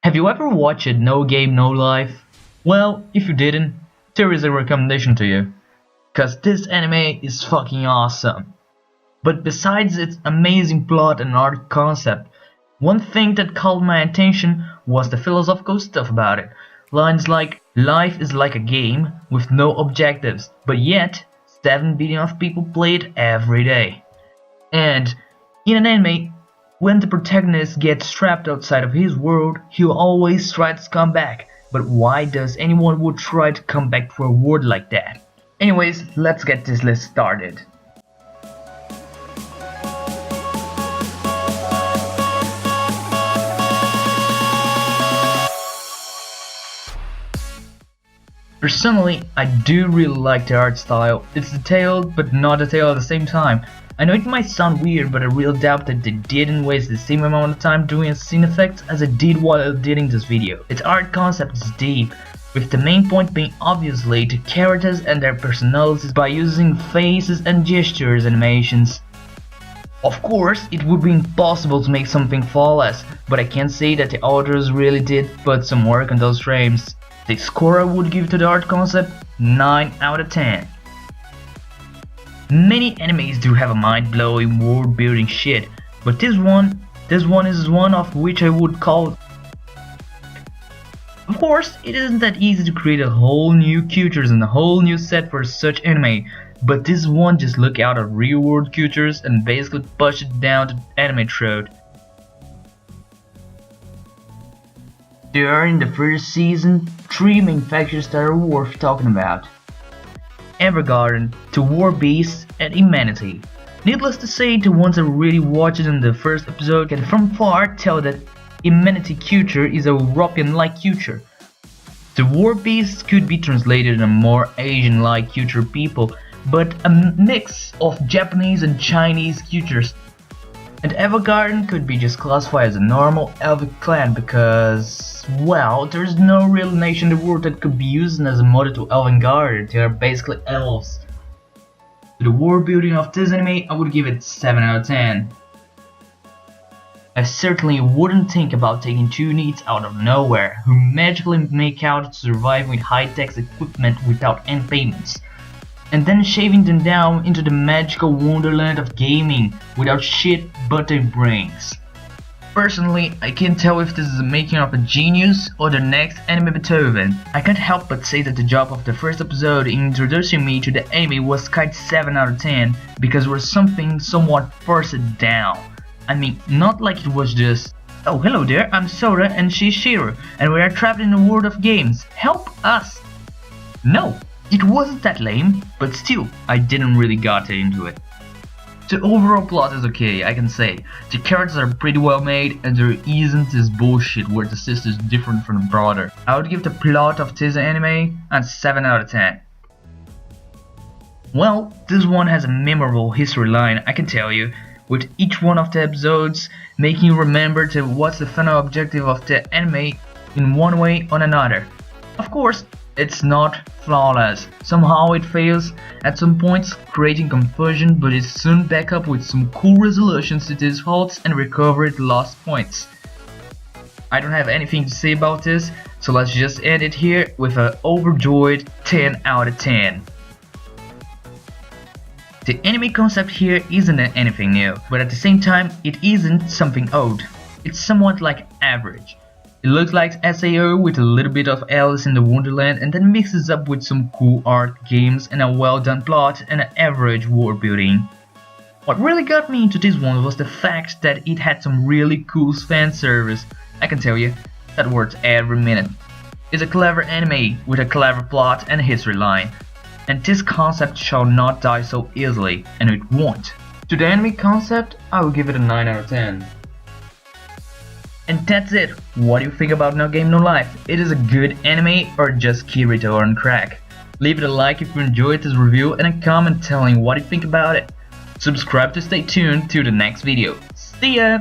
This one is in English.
Have you ever watched No Game No Life? Well, if you didn't, there is a recommendation to you. Cause this anime is fucking awesome. But besides its amazing plot and art concept, one thing that caught my attention was the philosophical stuff about it. Lines like, life is like a game with no objectives, but yet 7 billion of people play it every day. And in an anime, when the protagonist gets trapped outside of his world, he'll always try to come back. But why does anyone would try to come back to a world like that? Anyways, let's get this list started. Personally, I do really like the art style. It's detailed, but not detailed at the same time. I know it might sound weird, but I really doubt that they didn't waste the same amount of time doing scene effects as I did while editing this video. Its art concept is deep, with the main point being obviously the characters and their personalities by using faces and gestures animations. Of course, it would be impossible to make something flawless, but I can say that the authors really did put some work on those frames. The score I would give to the art concept, 9 out of 10. Many animes do have a mind-blowing world-building shit, but this one is one of which I would call. Of course, it isn't that easy to create a whole new cultures and a whole new set for such anime, but this one just look out at real-world cultures and basically push it down to anime throat. There are in the first season 3 main factors that are worth talking about: Evergarden, the War Beasts, and Humanity. Needless to say, the ones that really watched in the first episode can from far tell that Humanity culture is a European-like culture. The War Beasts could be translated in a more Asian-like culture people, but a mix of Japanese and Chinese cultures. And Evergarden could be just classified as a normal elvic clan because, well, there's no real nation in the world that could be used as a model to Elvengarden. They are basically elves. To the world building of this anime, I would give it 7 out of 10. I certainly wouldn't think about taking 2 needs out of nowhere who magically make out to survive with high-tech equipment without any payments, and then shaving them down into the magical wonderland of gaming without shit but their brains. Personally, I can't tell if this is the making of a genius or the next anime Beethoven. I can't help but say that the job of the first episode in introducing me to the anime was quite 7 out of 10 because there was something somewhat forced down. I mean, not like it was just, oh hello there, I'm Sora and she's Shiro and we are trapped in a world of games, help us! No! It wasn't that lame, but still, I didn't really got into it. The overall plot is okay, I can say. The characters are pretty well made and there isn't this bullshit where the sister is different from the brother. I would give the plot of this anime a 7 out of 10. Well, this one has a memorable history line, I can tell you, with each one of the episodes making you remember what's the final objective of the anime in one way or another. Of course, it's not flawless. Somehow it fails at some points, creating confusion, but it's soon back up with some cool resolutions to its faults and recovered lost points. I don't have anything to say about this, so let's just end it here with an overjoyed 10 out of 10. The anime concept here isn't anything new, but at the same time it isn't something old. It's somewhat like average. It looks like SAO with a little bit of Alice in the Wonderland and then mixes up with some cool art, games and a well done plot and an average world building. What really got me into this one was the fact that it had some really cool fan service. I can tell you, that worth every minute. It's a clever anime with a clever plot and history line. And this concept shall not die so easily, and it won't. To the anime concept, I will give it a 9 out of 10. And that's it. What do you think about No Game No Life? It is a good anime or just Kirito on crack? Leave it a like if you enjoyed this review and a comment telling what you think about it. Subscribe to stay tuned to the next video. See ya!